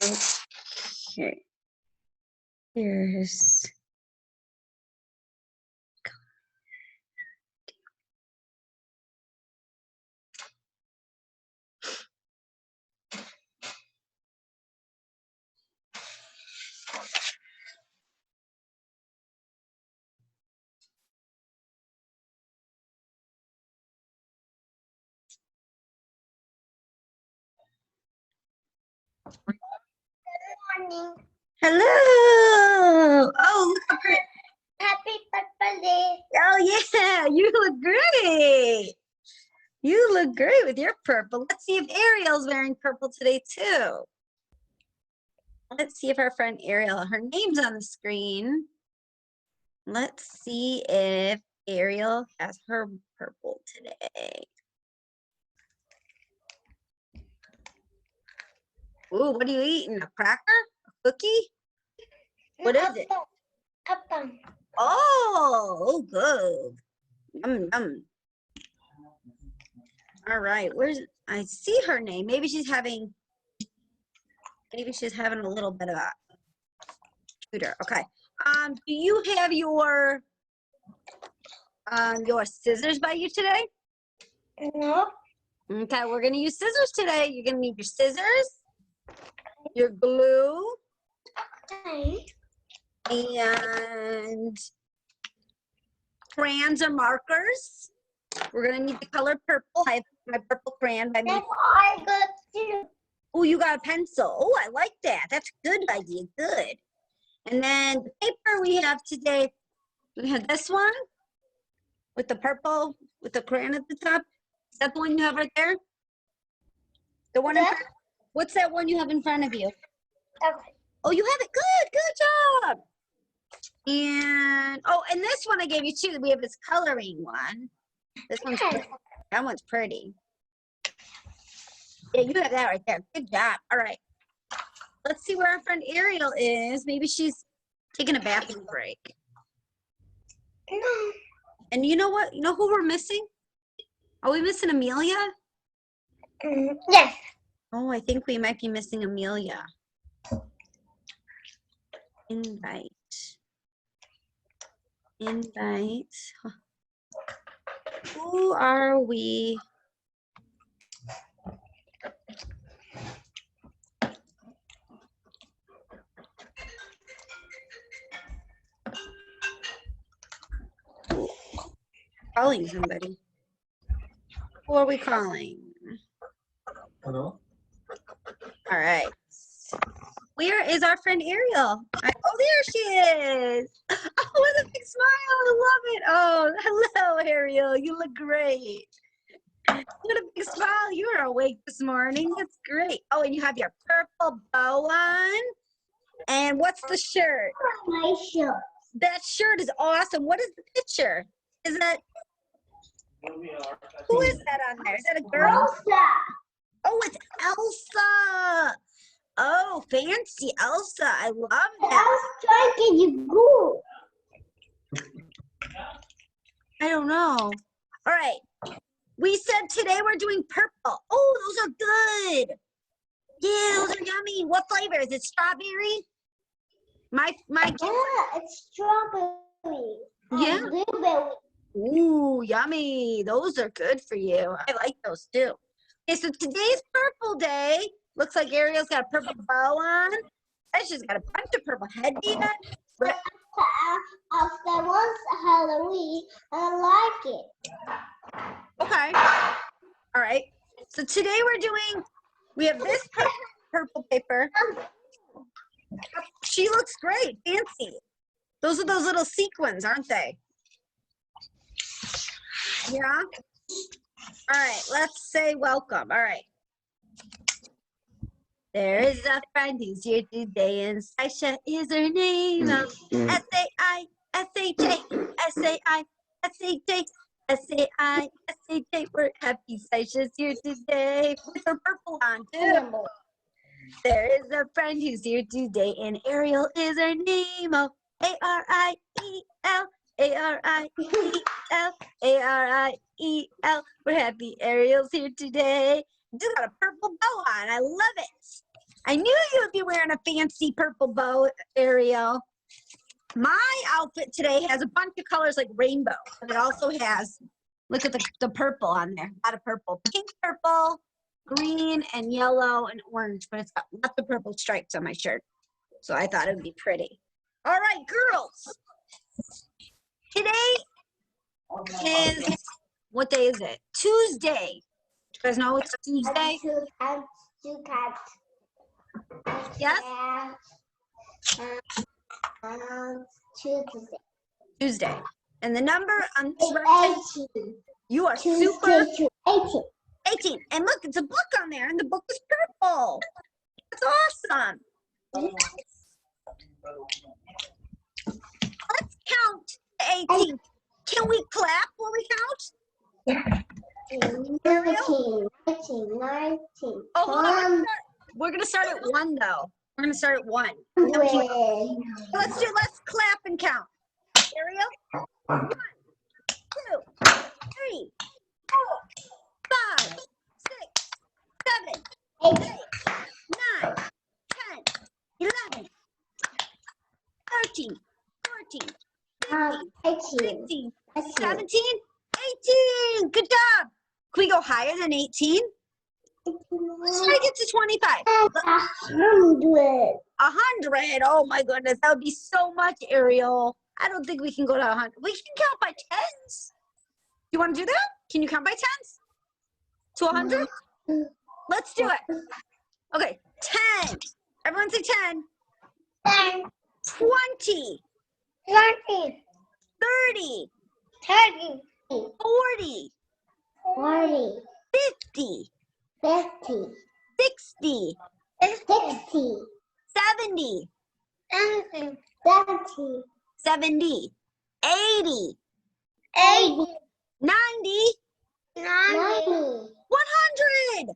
Okay. Here's Morning. hello. Oh, look at her. Happy birthday. Oh yeah, you look great. You look great with your purple. Let's see if Ariel's wearing purple today too. Let's see if our friend Ariel, her name's on the screen. Let's see if Ariel has her purple today. Ooh, what are you eating? A cracker? A cookie? What is it? Apple. Oh, good. Yum, yum. All right, I see her name. Maybe she's having a little bit of a tutor. Okay. Do you have your scissors by you today? No. Okay, we're gonna use scissors today. You're gonna need your scissors, your glue, Okay. and crayons or markers. We're gonna need the color purple. I have my purple crayon by me. That's all I got too. Oh, you got a pencil. Oh, I like that. That's a good idea. Good. And then the paper we have today, we have this one with the purple, with the crayon at the top. Is that the one you have right there? The one in Yeah. front? What's that one you have in front of you? Okay. Oh, you have it. Good job. And, oh, and this one I gave you too. We have this coloring one. This one's Okay. that one's pretty. Yeah, you have that right there. Good job. All right. Let's see where our friend Ariel is. Maybe she's taking a bathroom break. No. And you know what? You know who we're missing? Are we missing Amelia? Yes. Oh, I think we might be missing Amelia. Invite. Who are we? Calling somebody. Who are we calling? Hello? All right. Where is our friend Ariel? Oh, there she is. Oh, with a big smile. I love it. Oh, hello, Ariel. You look great. What a big smile. You were awake this morning. That's great. Oh, and you have your purple bow on. And what's the shirt? My shirt. That shirt is awesome. What is the picture? Is that, who is that on there? Is that a girl? Elsa. Oh, it's Elsa. Oh, fancy Elsa. I love I that. was trying to go. I don't know. All right. We said today we're doing purple. Oh, those are good. Yeah, those are yummy. What flavor? Is it strawberry? My Yeah, it's strawberry. Yeah. And blueberry. Ooh, yummy. Those are good for you. I like those too. Okay, so today's purple day. Looks like Ariel's got a purple bow on. And she's got a bunch of purple headbands. After once Halloween, I like it. Okay. All right. So today we have this purple paper. She looks great. Fancy. Those are those little sequins, aren't they? Yeah. All right. Let's say welcome. All right. There is a friend who's here today, and Saisha is her name. S-A-I, S-H-A, S-A-I, S-H-A, S-A-I, S-H-A. We're happy Saisha's here today with her purple on too. There is a friend who's here today, and Ariel is her name. Oh, A-R-I-E-L, A-R-I-E-L, A-R-I-E-L. We're happy Ariel's here today. Just got a purple bow on. I love it. I knew you would be wearing a fancy purple bow, Ariel. My outfit today has a bunch of colors like rainbow, but it also has, look at the purple on there, a lot of purple. Pink, purple, green, and yellow, and orange, but it's got lots of purple stripes on my shirt. So I thought it would be pretty. All right, girls. Today is, what day is it? Tuesday. You guys know it's Tuesday? Yes? Tuesday. Tuesday. And the number on this record, 18. you are Tuesday super to 18. 18. And look, it's a book on there, and the book is purple. That's awesome. Let's count to 18. Can we clap when we count? 19, 19. Oh, hold on. We're gonna start at 1 though. We're gonna start at 1. Let's clap and count. Ariel? 1, 2, 3, 4, 5, 6, 7, 8, 9, 10, 11, 13, 14, 15, 16, 17, 18. Good job. Can we go higher than 18? Let's try to get to 25. 100. 100. Oh my goodness, that would be so much, Ariel. I don't think we can go to 100. We can count by tens. You want to do that? Can you count by tens? To 100? Let's do it. Okay, 10. Everyone say 10. 10, 20, 20, 30, 30, 40, 40, 50, 50, 60, 60, 70, 70, 70, 80, 80, 90, 90, 100.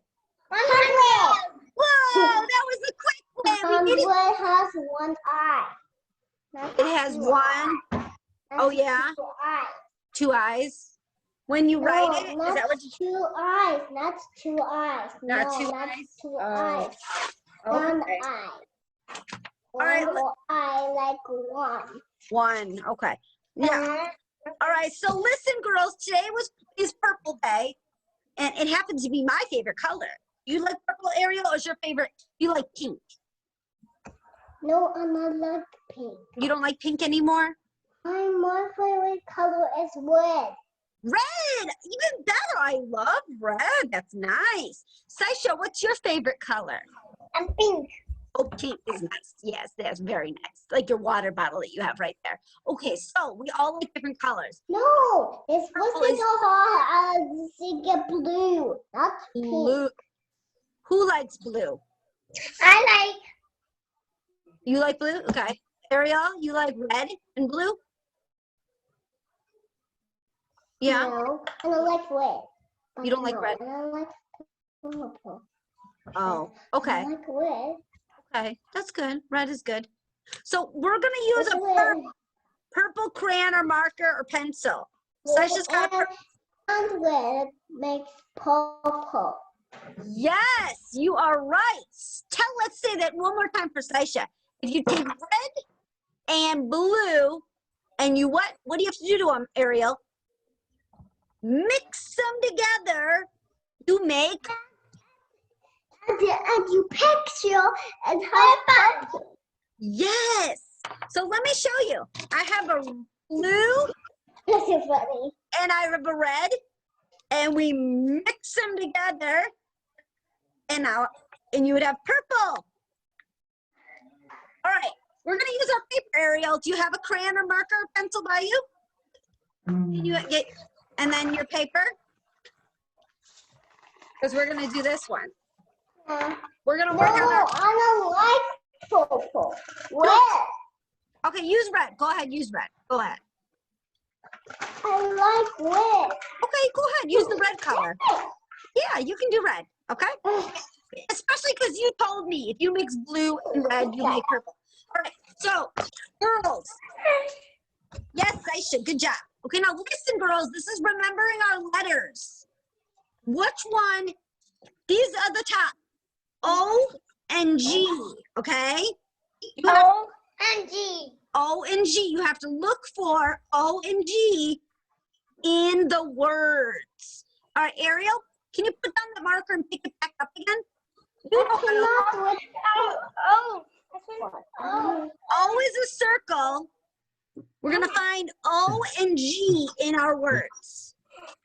100. Whoa, that was a quick way. We did it. 100 has one eye. It has one. Oh, yeah? 2 eyes. 2 eyes. When you write it, is that what you? 2 eyes, not 2 eyes. Not No, 2 not eyes? 2 Oh, eyes. One okay. eye. All right, One more eye, like one. 1. Okay. Yeah. All right. So listen, girls. Today is Purple Day, and it happens to be my favorite color. You like purple, Ariel, or is your favorite? You like pink? No, I'm not like pink. You don't like pink anymore? My favorite color is red. Red, even better. I love red. That's nice. Saisha, what's your favorite color? And pink. Oh, pink is nice. Yes, that's very nice. Like your water bottle that you have right there. Okay, so we all like different colors. No, it's Purple supposed to is- go get blue, not pink. Blue. Who likes blue? I like. You like blue? Okay. Ariel, you like red and blue? Yeah. No, I don't like red. You don't like red? I don't like purple. Oh, okay. I like red. Okay, that's good. Red is good. So we're gonna use It's a red. purple crayon or marker or pencil. Saisha's got a And red makes purple. Yes, you are right. Let's say that one more time for Saisha. If you take red and blue and you what do you have to do to them, Ariel? Mix them together to make. And you picture and high five. Yes. So let me show you. I have a blue This is funny. and I have a red, and we mix them together, and you would have purple. All right, we're gonna use our paper, Ariel. Do you have a crayon or marker or pencil by you? Can you get, and then your paper? Because we're gonna do this one. We're gonna No, work on our. I don't like purple. Red. Okay, use red. Go ahead, use red. Go ahead. I like red. Okay, go ahead. Use the red color. Yeah, you can do red. Okay. Especially because you told me if you mix blue and red, you make purple. All right. So, girls. Yes, Aisha. Good job. Okay, now listen, girls. This is remembering our letters. Which one? These are the top. O, and G, okay? O and G. O and G. You have to look for O and G in the words. All right, Ariel, can you put down the marker and pick it back up again? You know how to. O is a circle. We're going to find O and G in our words.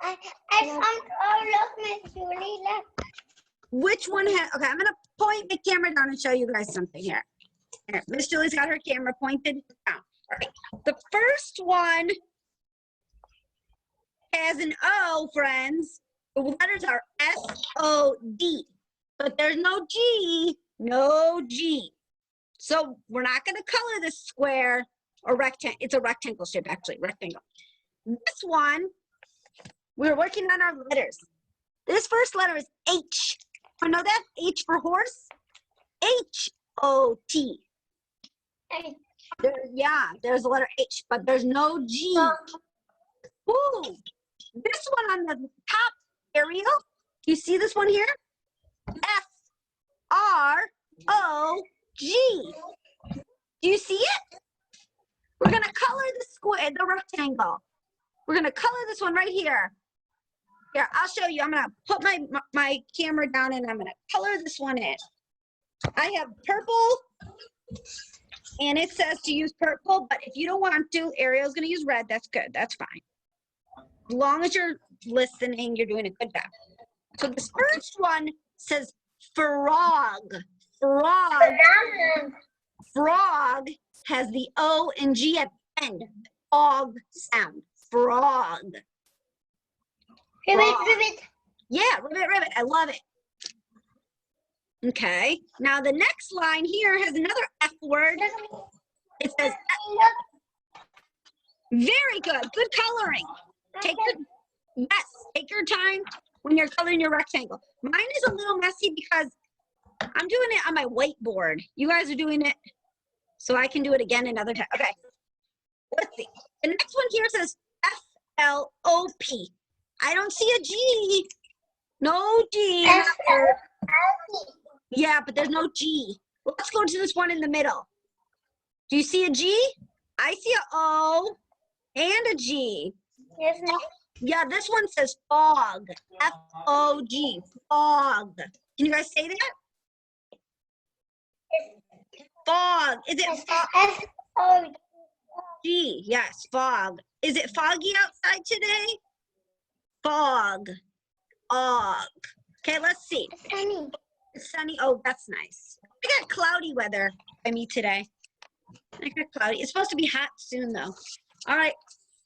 I found O. Look, Ms.Julie, look. Which one has, okay, I'm going to point the camera down and show you guys something here. Here, Miss Julie's got her camera pointed down. All right, the first one has an O, friends. The letters are S-O-D, but there's no G, no G. So we're not going to color this square or rectangle. It's a rectangle shape, actually, rectangle. This one, we're working on our letters. This first letter is H. You know that? H for horse? H-O-T. There's the letter H, but there's no G. Ooh, this one on the top, Ariel, do you see this one here? F-R-O-G. Do you see it? We're gonna color the square, the rectangle. We're gonna color this one right here. Here, I'll show you. I'm gonna put my camera down and I'm gonna color this one in. I have purple, and it says to use purple, but if you don't want to, Ariel's gonna use red. That's good, that's fine. As long as you're listening, you're doing a good job. So this first one says frog. Frog. Frog has the O and G at the end. Frog sound. Frog. Ribbit, ribbit. Yeah, ribbit, ribbit. I love it. Okay. Now the next line here has another F word. It says F. Very good. Good coloring. Take your time when you're coloring your rectangle. Mine is a little messy because I'm doing it on my whiteboard. You guys are doing it, so I can do it again another time. Okay. Let's see. The next one here says F-L-O-P. I don't see a G. No G. Yeah, but there's no G. Let's go to this one in the middle. Do you see a G? I see a O and a G. There's no. Yeah, this one says fog. F-O-G. Fog. Can you guys say that? Fog. Is it fog? F-O-G. Yes, fog. Is it foggy outside today? Fog. Fog. Okay, let's see. Sunny. It's sunny. Oh, that's nice. I got cloudy weather by me today. I got cloudy. It's supposed to be hot soon, though. All right.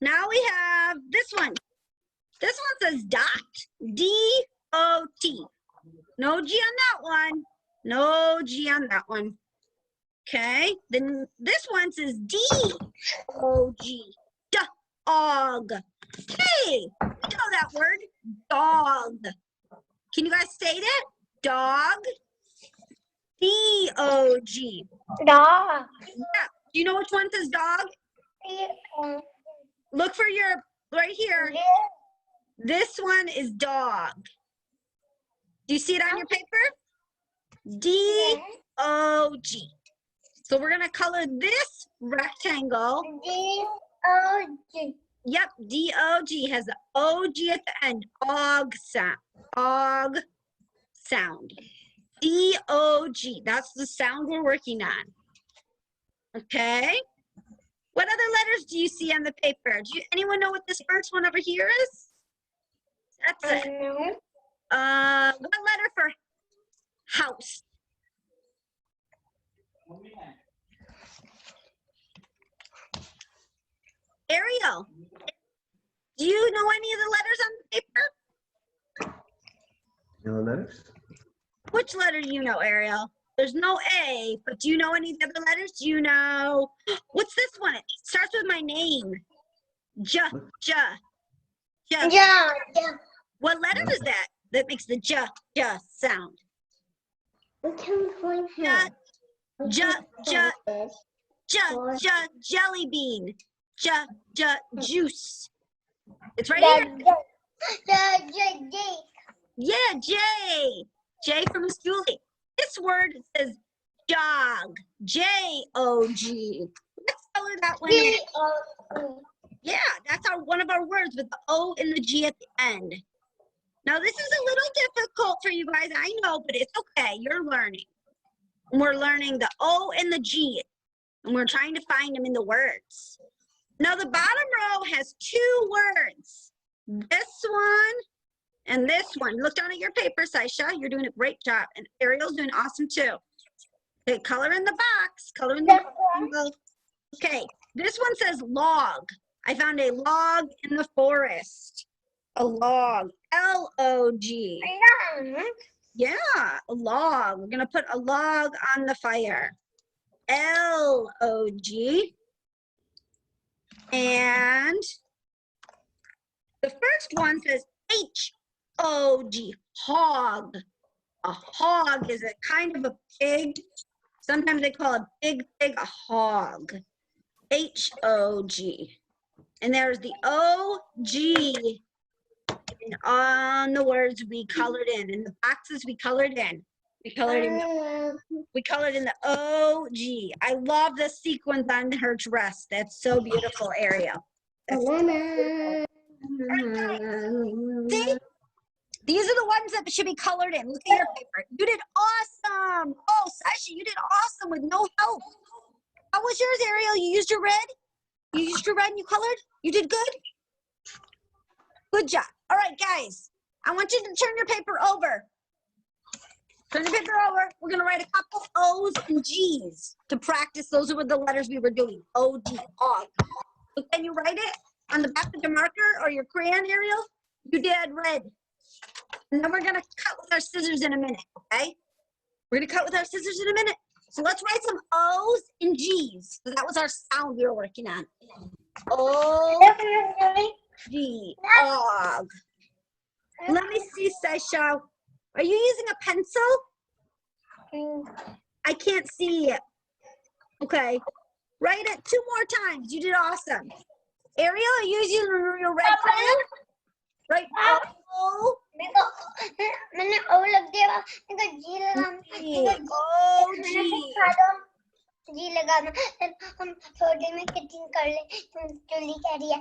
Now we have this one. This one says dot. D-O-T. No G on that one. No G on that one. Okay. Then this one says D-O-G. Dog. Hey, you know that word. Dog. Can you guys say that? Dog. D-O-G. Dog. Yeah. Do you know which one says dog? Look for your, right here. This one is dog. Do you see it on your paper? D-O-G. So we're going to color this rectangle. D-O-G. Yep, D-O-G has the O-G at the end. Og sound. Og sound. D-O-G. That's the sound we're working on. Okay. What other letters do you see on the paper? Do anyone know what this first one over here is? That's it. What letter for house? Ariel, do you know any of the letters on the paper? No letters? Which letter do you know, Ariel? There's no A, but do you know any of the other letters? Do you know, what's this one? It starts with my name. J. Yeah. What letter is that that makes the J sound? We can point him. Jelly bean. Juice. It's right here. Yeah, J. J for Ms.Julie. This word says jog. J-O-G. Let's color that one in. Yeah, that's one of our words with the O and the G at the end. Now this is a little difficult for you guys, I know, but it's okay. You're learning. We're learning the O and the G, and we're trying to find them in the words. Now the bottom row has 2 words. This one and this one. Look down at your paper, Saisha. You're doing a great job, and Ariel's doing awesome too. Okay, color in the box. Color in the box. Okay, this one says log. I found a log in the forest. A log. L-O-G. Yeah, a log. We're going to put a log on the fire. L-O-G. And the first one says H-O-G. Hog. A hog is a kind of a pig. Sometimes they call a big pig a hog. H-O-G. And there's the O-G on the words we colored in the boxes we colored in. We colored in the O-G. I love the sequins on her dress. That's so beautiful, Ariel. That's see? These are the ones that should be colored in. Look at your paper. You did awesome. Oh, Sasha, you did awesome with no help. How was yours, Ariel? You used your red? You used your red and you colored? You did good? Good job. All right, guys. I want you to turn your paper over. Turn your paper over. We're going to write a couple O's and G's to practice. Those were the letters we were doing. O-G, Og. So can you write it on the back of your marker or your crayon, Ariel? You did red. And then we're going to cut with our scissors in a minute, okay? We're going to cut with our scissors in a minute. So let's write some O's and G's. So that was our sound we were working on. O-G, Og. Let me see, Sasha. Are you using a pencil? I can't see it. Okay. Write it 2 more times. You did awesome. Ariel, are you using your red crayon? Right. O. मैंने ओ लग दिया मैंने जी लगा जी लगा हम थोड़े में cutting कर ले जूली कह रही है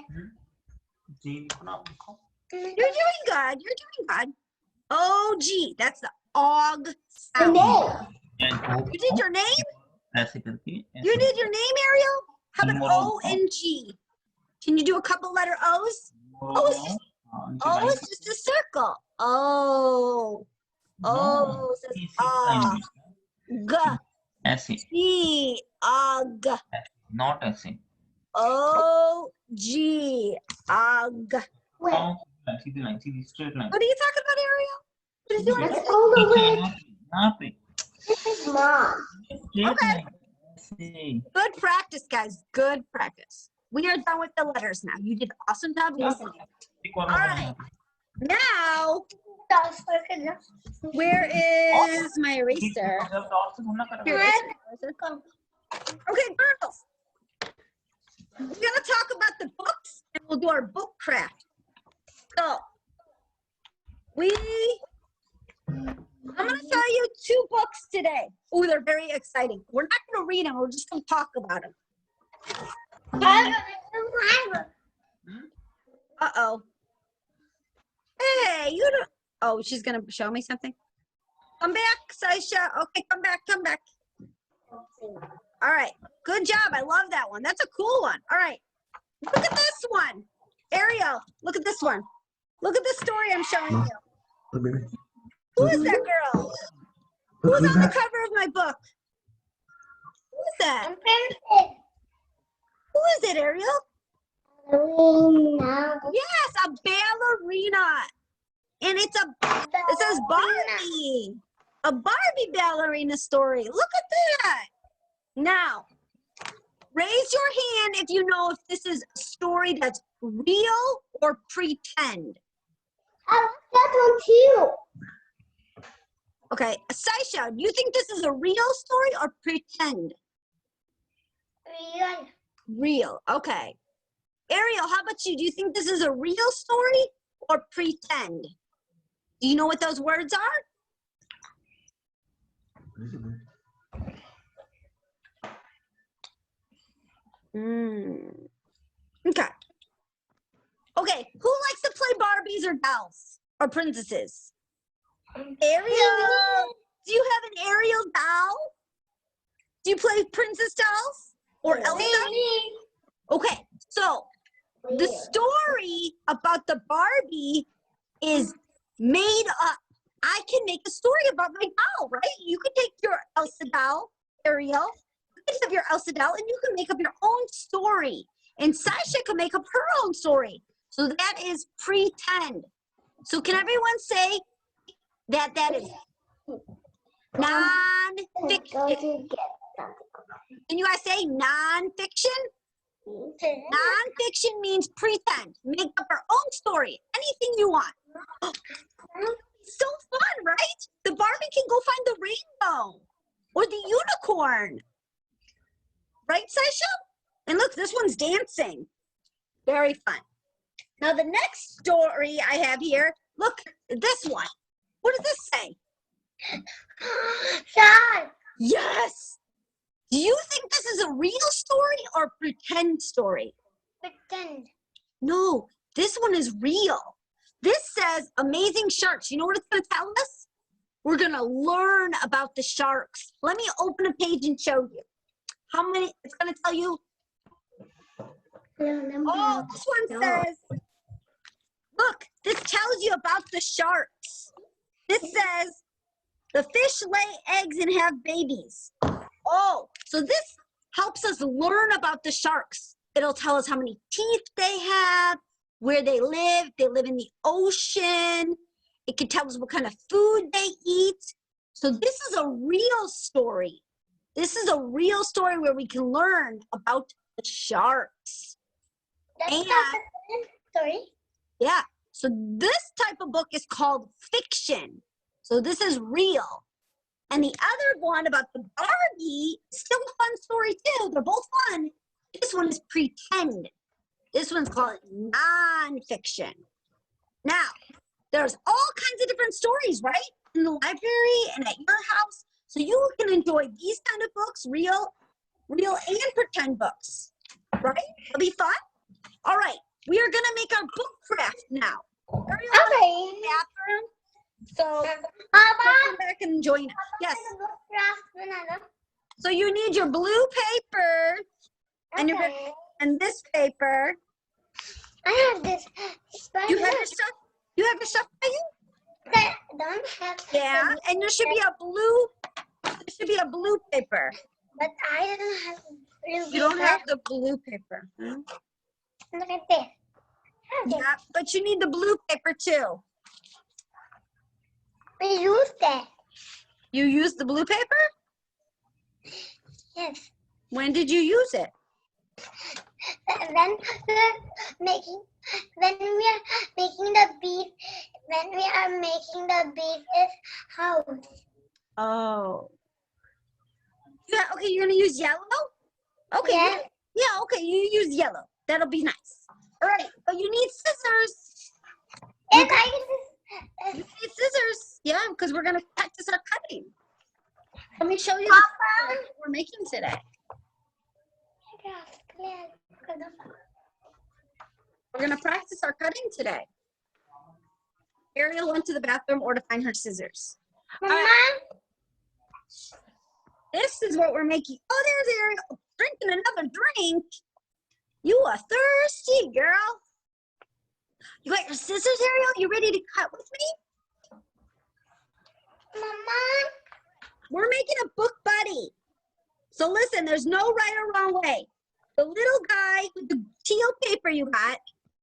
You're doing good. You're doing good. O-G. That's the Og sound. You did your name? You did your name, Ariel? How about O and G? Can you do a couple letter O's? O is just a circle. O. O says ah. G. Og. Not S. O-G. Og. See the line. See the straight line. What are you talking about, Ariel? What is doing? That's all the way. This is mom. Okay. Good practice, guys. Good practice. We are done with the letters now. You did an awesome job listening. All right. Now, where is my eraser? Here it is. Okay, girls. We're going to talk about the books, and we'll do our book craft. So, I'm going to tell you 2 books today. Oh, they're very exciting. We're not going to read them. We're just going to talk about them. Uh-oh. Hey, you don't. Oh, she's going to show me something? Come back, Saisha. Okay, come back, come back. All right. Good job. I love that one. That's a cool one. All right. Look at this one. Ariel, look at this one. Look at the story I'm showing you. Who is that girl? Who's on the cover of my book? Who is that? Who is it, Ariel? Yes, a ballerina. And it says Barbie. A Barbie ballerina story. Look at that. Now, raise your hand if you know if this is a story that's real or pretend. I like that one too. Okay, Saisha, do you think this is a real story or pretend? Real. Real, okay. Ariel, how about you? Do you think this is a real story or pretend? Do you know what those words are? Okay. Okay, who likes to play Barbies or dolls or princesses? Ariel, do you have an Ariel doll? Do you play princess dolls or Elsa? Okay, so the story about the Barbie is made up. I can make a story about my doll, right? You can take your Elsa doll, Ariel, you can have your Elsa doll, and you can make up your own story. And Sasha can make up her own story. So that is pretend. So can everyone say that that is non-fiction? Can you guys say non-fiction? Non-fiction means pretend. Make up our own story. Anything you want. So fun, right? The Barbie can go find the rainbow or the unicorn. Right, Sasha? And look, this one's dancing. Very fun. Now the next story I have here, look, this one. What does this say? Shark. Yes. Do you think this is a real story or pretend story? Pretend. No, this one is real. This says amazing sharks. You know what it's going to tell us? We're going to learn about the sharks. Let me open a page and show you. How many? It's going to tell you. Oh, this one says, look, this tells you about the sharks. This says the fish lay eggs and have babies. Oh, so this helps us learn about the sharks. It'll tell us how many teeth they have, where they live. They live in the ocean. It can tell us what kind of food they eat. So this is a real story. This is a real story where we can learn about the sharks. That's And- not a story. Yeah, so this type of book is called fiction. So this is real. And the other one about the Barbie is still a fun story too. They're both fun. This one is pretend. This one's called nonfiction. Now, there's all kinds of different stories, right? In the library and at your house. So you can enjoy these kind of books, real and pretend books, right? It'll be fun. All right, we are gonna make our book craft now. Ariel, Okay. bathroom. So Papa. come back and join us. Yes. Banana. So you need your blue paper and your Okay. and this paper. I have this. You have your stuff. You have your stuff by you. I don't have. Yeah, and there should be a blue. There should be a blue paper. But I don't have blue You don't paper. have the blue paper. Look at this. Yeah, but you need the blue paper too. We use that. You used the blue paper? Yes. When did you use it? When we are making the beef, when we are making the beef's house. Oh. Yeah, okay, you're gonna use yellow? Okay. Yeah. Yeah, okay, you use yellow. That'll be nice. All right, but you need scissors. And You need scissors. Yeah, because we're gonna practice our cutting. Let me show you Papa. what we're making today. We're gonna practice our cutting today. Ariel went to the bathroom or to find her scissors. Mama, This is what we're making. Oh, there's Ariel drinking another drink. You are thirsty, girl. You got your scissors, Ariel? You ready to cut with me? Mama. We're making a book buddy. So listen, there's no right or wrong way. The little guy with the teal paper you got,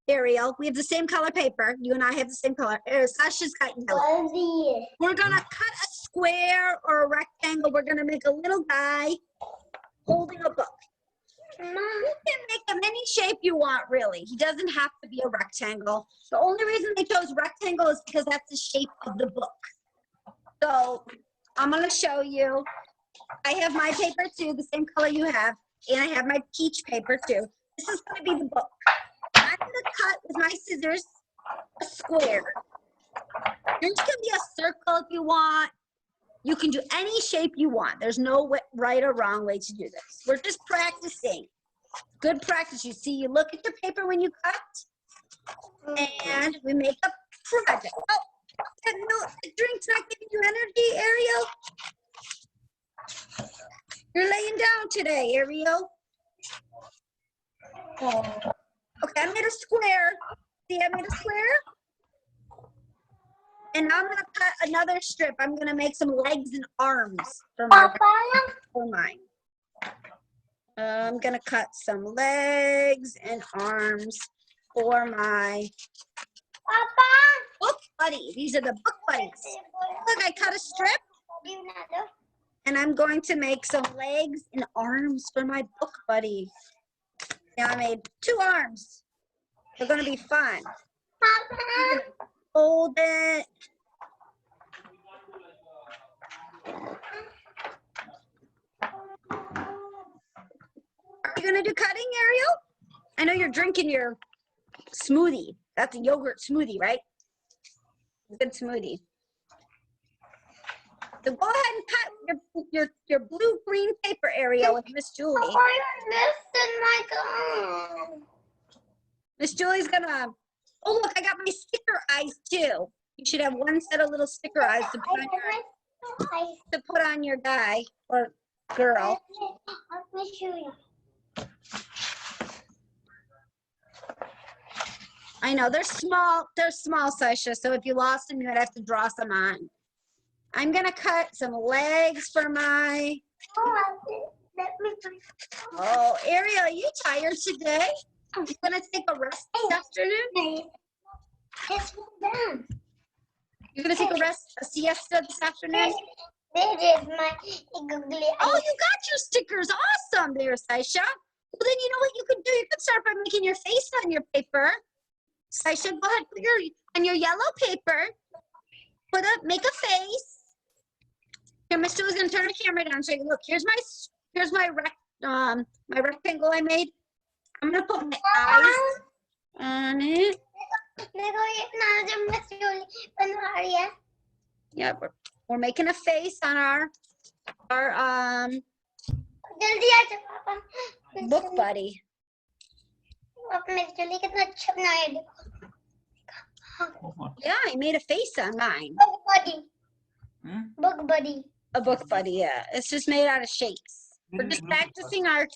Ariel, we have the same color paper. You and I have the same color. Sasha's got yellow. We're gonna cut a square or a rectangle. We're gonna make a little guy holding a book. Mama. You can make him any shape you want, really. He doesn't have to be a rectangle. The only reason they chose rectangle is because that's the shape of the book. So I'm gonna show you. I have my paper too, the same color you have, and I have my peach paper too. This is gonna be the book. I'm gonna cut with my scissors a square. Yours can be a circle if you want. You can do any shape you want. There's no right or wrong way to do this. We're just practicing. Good practice. You see, you look at the paper when you cut, and we make a project. Oh, no, the drink's not giving you energy, Ariel. You're laying down today, Ariel. Oh. Okay, I made a square. See, I made a square. And I'm gonna cut another strip. I'm gonna make some legs and arms for mine. I'm gonna cut some legs and arms for my book buddy. These are the book buddies. Look, I cut a strip. And I'm going to make some legs and arms for my book buddy. Now I made 2 arms. They're gonna be fun. Hold it. Are you gonna do cutting, Ariel? I know you're drinking your smoothie. That's a yogurt smoothie, right? Good smoothie. So go ahead and cut your blue-green paper, Ariel, with Miss Julie. I missed my gun. Miss Julie's gonna. Oh look, I got my sticker eyes too. You should have one set of little sticker eyes to put on your guy or girl. Let me show you. I know they're small. They're small, Sasha. So if you lost them, you would have to draw some on. I'm gonna cut some legs for my. Oh, Ariel, are you tired today? You gonna take a rest this afternoon? You're gonna take a siesta this afternoon? There is my googly eye. Oh, you got your stickers. Awesome there, Sasha. Well, then you know what you could do? You could start by making your face on your paper. Sasha, go ahead, put on your yellow paper. Make a face. Here, Miss Julie's gonna turn the camera down so you look. Here's my rectangle I made. I'm gonna put my eyes on it. Yeah, we're making a face on our book buddy. Yeah, I made a face on mine. Book buddy. Hmm? Book buddy. A book buddy, yeah. It's just made out of shapes. We're just practicing our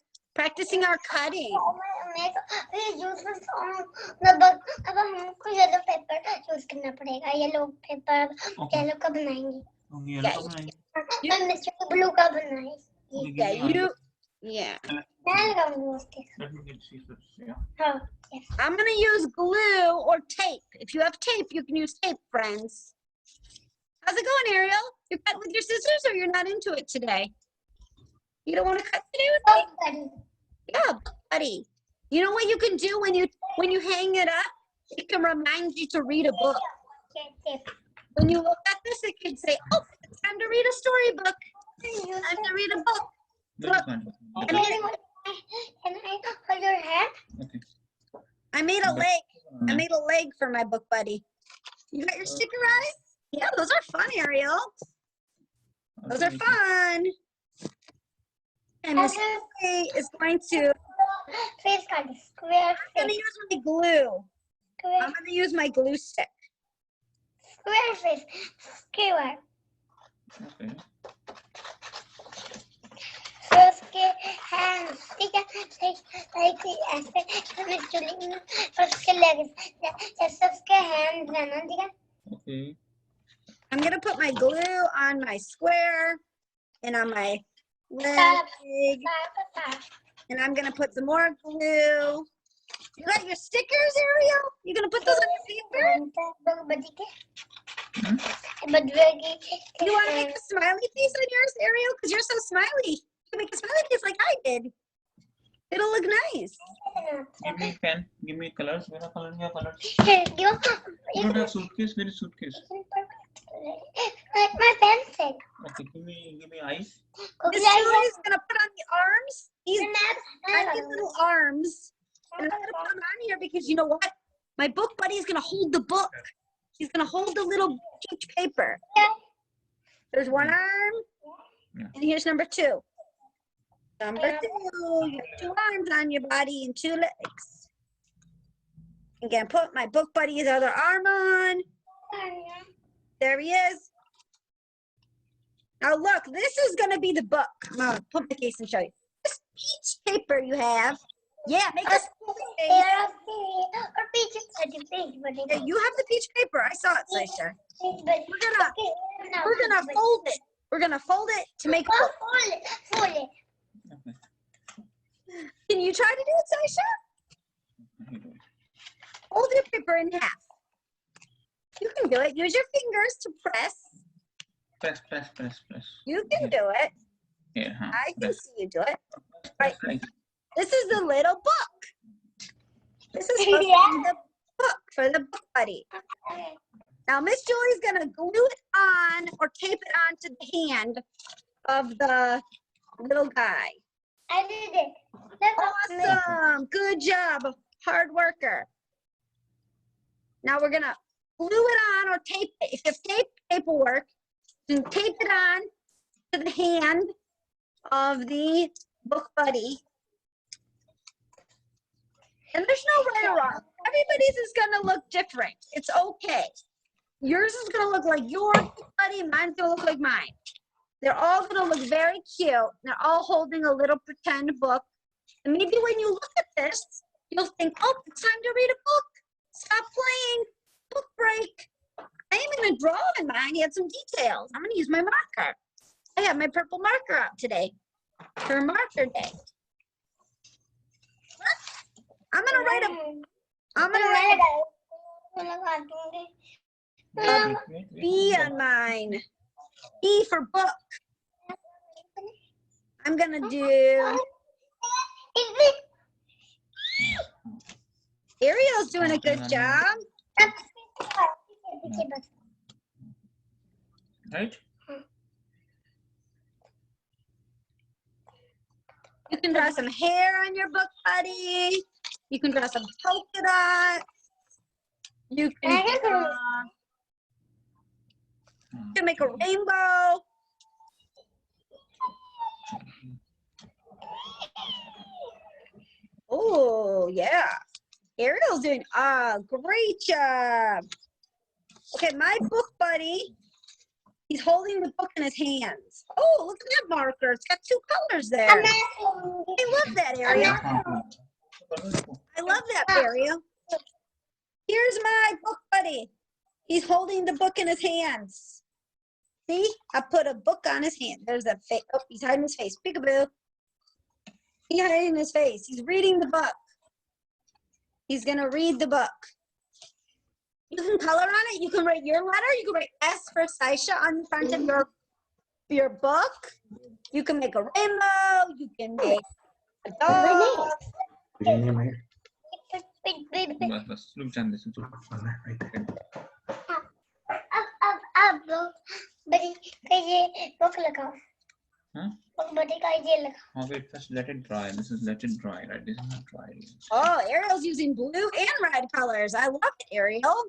cutting. Yellow paper use करना पड़ेगा yellow paper yellow का बनाएंगे Yeah. Mister blue का बनाएंगे Yeah. Let me get see this. Yeah. I'm gonna use glue or tape. If you have tape, you can use tape, friends. How's it going, Ariel? You cut with your scissors or you're not into it today? You don't want to cut today with me? Yeah, buddy. You know what you can do when you hang it up? It can remind you to read a book. When you look at this, it can say, "Oh, it's time to read a storybook. Time to read a book." Look, Can I hold your hand? Okay. I made a leg. I made a leg for my book buddy. You got your sticker eyes? Yeah, those are fun, Ariel. Those are fun. And Miss Julie is going to. Face card, square I'm gonna face, use my glue. I'm gonna use my glue stick. square face, square. Okay. So उसके hands, ठीक है, ऐसे Miss Julie और उसके legs, जैसे उसके hands है ना, ठीक है? Okay. I'm gonna put my glue on my square and on my leg, and I'm gonna put some more glue. You got your stickers, Ariel? You gonna put those on your paper? You want to make a smiley face on yours, Ariel? Because you're so smiley. You can make a smiley face like I did. It'll look nice. Give me pen. Give me colors. Where are colors? Your colors. Here, You don't have suitcase. Where is suitcase? like my pencil. Okay. Give me eyes. Miss Julie's gonna put on the arms. These tiny little arms. And I'm gonna put them on here because you know what? My book buddy is gonna hold the book. He's gonna hold the little peach paper. There's one arm, Yeah. and here's number 2. Number 2, you have 2 arms on your body and 2 legs. I'm gonna put my book buddy's other arm on. There he is. Now look, this is gonna be the book. I'm gonna put my case and show you. This peach paper you have. Yeah, make us. Yeah, you have the peach paper. I saw it, Saisha. We're gonna fold it. We're gonna fold it to make a book. Fold it. Okay. Can you try to do it, Saisha? You do it. Fold your paper in half. You can do it. Use your fingers to press. Press. You can do it. Here, huh? I can Press. see you do it. Right. Right. This is the little book. This is supposed to be the book for the book buddy. Now, Miss Julie's gonna glue it on or tape it onto the hand of the little guy. I did it. Awesome. Good job. Hard worker. Now we're gonna glue it on or tape it. If you have tape will work, you can tape it on to the hand of the book buddy. And there's no right or wrong. Everybody's is gonna look different. It's okay. Yours is gonna look like your book buddy, mine's gonna look like mine. They're all gonna look very cute. They're all holding a little pretend book. And maybe when you look at this, you'll think, oh, it's time to read a book. Stop playing. Book break. I am gonna draw in mine. He had some details. I'm gonna use my marker. I have my purple marker out today for marker day. I'm gonna write a B on mine. B for book. I'm gonna do. Ariel's doing a good job. Right? You can draw some hair on your book buddy. You can draw some polka dots. You can make a rainbow. Oh, yeah. Ariel's doing a great job. Okay, my book buddy, he's holding the book in his hands. Oh, look at that marker. It's got 2 colors there. I love that, Ariel. I love that, Ariel. Here's my book buddy. He's holding the book in his hands. See? I put a book on his hand. There's a face. Oh, he's hiding his face. Peekaboo. He's hiding his face. He's reading the book. He's going to read the book. You can color on it. You can write your letter. You can write S for Saisha on the front of your book. You can make a rainbow. You can make a dog. बस रुक जाने दे Right there. बड़ी का ये book लगाओ हाँ बड़ी का ये लगाओ हाँ wait first let it dry. This is let it dry, right? This is not dry. Oh, Ariel's using blue and red colors. I love it, Ariel.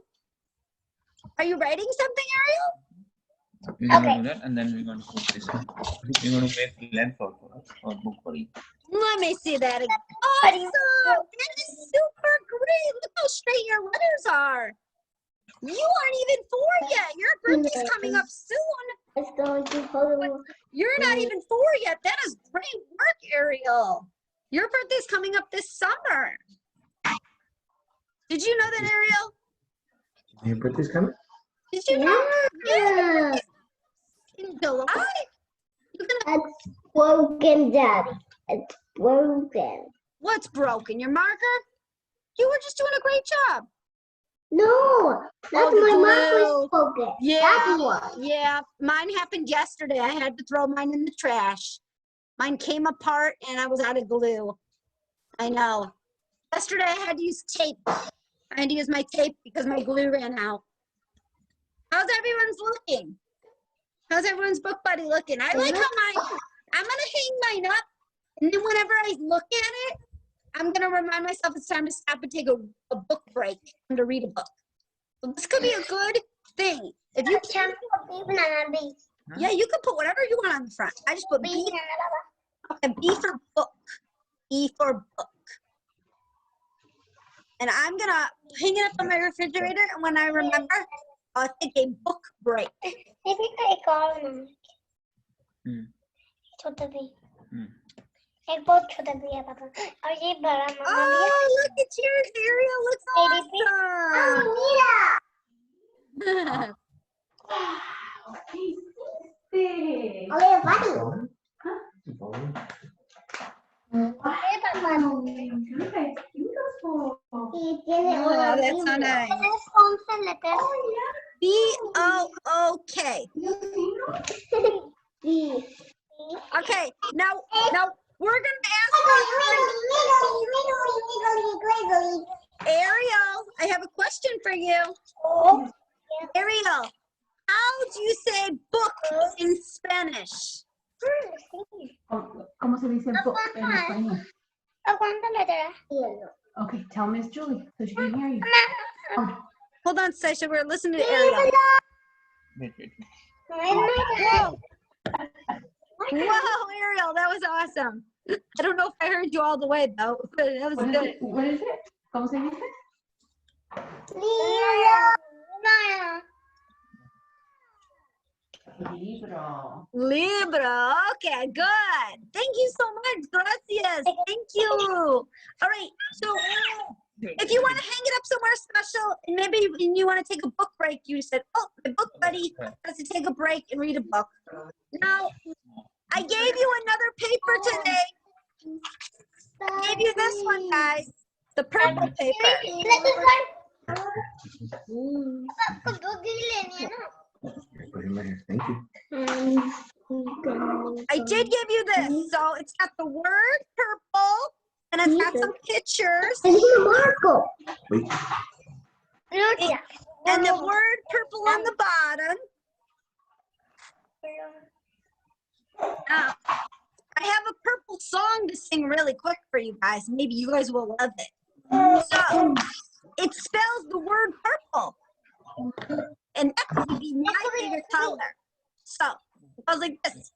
Are you writing something, Ariel? We're gonna do that and then we're going to put this on. We're going to make length also for book body. Let me see that again. Awesome! That is super great. Look how straight your letters are. You aren't even 4 yet. Your birthday's coming up soon. Let's go to home. You're not even 4 yet. That is great work, Ariel. Your birthday's coming up this summer. Did you know that, Ariel? Your birthday's coming? Did you know? Yeah. In July? It's broken, Daddy. It's broken. What's broken? Your marker? You were just doing a great job. No, that's the my glue. marker's broken. Yeah. That one. Yeah, mine happened yesterday. I had to throw mine in the trash. Mine came apart and I was out of glue. I know. Yesterday I had to use tape. I had to use my tape because my glue ran out. How's everyone's looking? How's everyone's book buddy looking? I like how mine, I'm gonna hang mine up, and then whenever I look at it, I'm gonna remind myself it's time to stop and take a book break and to read a book. So this could be a good thing. If you can, Yeah, you can put whatever you want on the front. I just put B. Okay, B for book. E for book. And I'm gonna hang it up on my refrigerator, and when I remember, I'll take a book break. Maybe एक और ना छोटा भी एक बहुत छोटा भी है पापा और ये बड़ा मम्मा भी है Oh, look at yours, Ariel. Looks awesome. अरे वाली Oh, that's so nice. कौन सा letter B-O-O-K. Okay, now we're gonna ask Ariel. I have a question for you. Ariel, how do you say book in Spanish? ¿Cómo se dice book en español? कौन सा letter है Okay, tell Ms.Julie so she can hear you. Hold on, Sasha. We're listening to Ariel. Wait. Whoa. Wow, Ariel, that was awesome. I don't know if I heard you all the way though, but that was good. What is it? ¿Cómo se dice? Libro. Libro. Okay, good. Thank you so much. Gracias. Thank you. All right. So if you want to hang it up somewhere special, and maybe you want to take a book break, you said, oh, my book buddy has to take a break and read a book. Now, I gave you another paper today. I gave you this one, guys. The purple paper. Put in my hair. Thank you. I did give you this. So it's got the word purple, and it's got some pictures. Wait. And the word purple on the bottom. Now, I have a purple song to sing really quick for you guys. Maybe you guys will love it. So, it spells the word purple. And that would be my favorite color. So, it goes like this.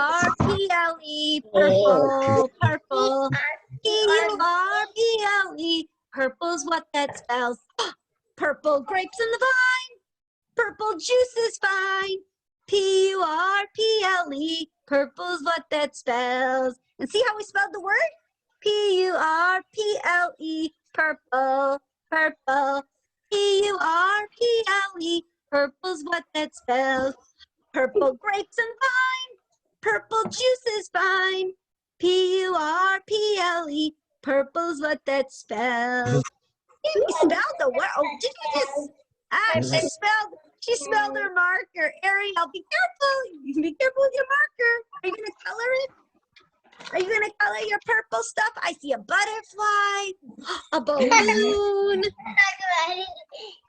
P-U-R-P-L-E, purple, purple. P-U-R-P-L-E, purple's what that spells. Purple grapes in the vine, purple juice is fine. P-U-R-P-L-E, purple's what that spells. And see how we spelled the word? P-U-R-P-L-E, purple, purple. P-U-R-P-L-E, purple's what that spells. Purple grapes and vine, purple juice is fine. P-U-R-P-L-E, purple's what that spells. We spelled the word. Oh, did you just? She spelled her marker. Ariel, be careful. Be careful with your marker. Are you gonna color it? Are you gonna color your purple stuff? I see a butterfly, a balloon,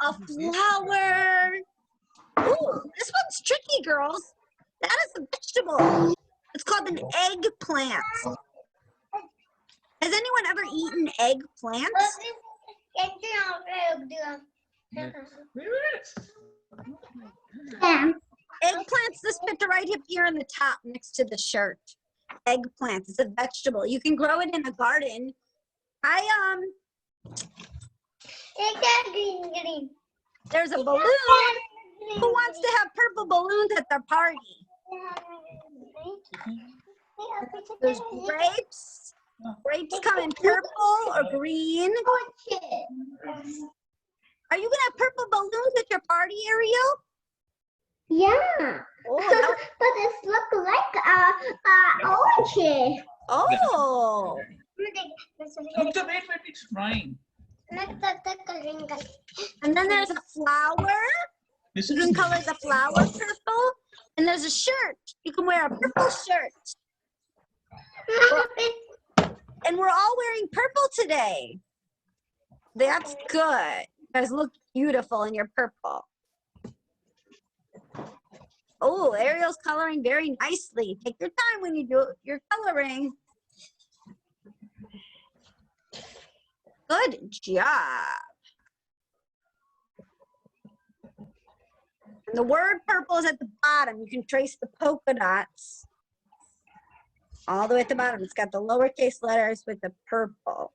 a flower. Ooh, this one's tricky, girls. That is a vegetable. It's called an eggplant. Has anyone ever eaten eggplants? Eggplants, this picture right up here on the top next to the shirt. Eggplants, it's a vegetable. You can grow it in a garden. There's a balloon. Who wants to have purple balloons at their party? There's grapes. Grapes come in purple or green. Are you gonna have purple balloons at your party, Ariel? Yeah. Oh, But it looks like orange. oh. Look, wait, it's frying. And then there's a flower. This You is can color the flower purple. And there's a shirt. You can wear a purple shirt. And we're all wearing purple today. That's good. You guys look beautiful in your purple. Oh, Ariel's coloring very nicely. Take your time when you do your coloring. Good job. The word purple is at the bottom. You can trace the polka dots all the way at the bottom. It's got the lowercase letters with the purple.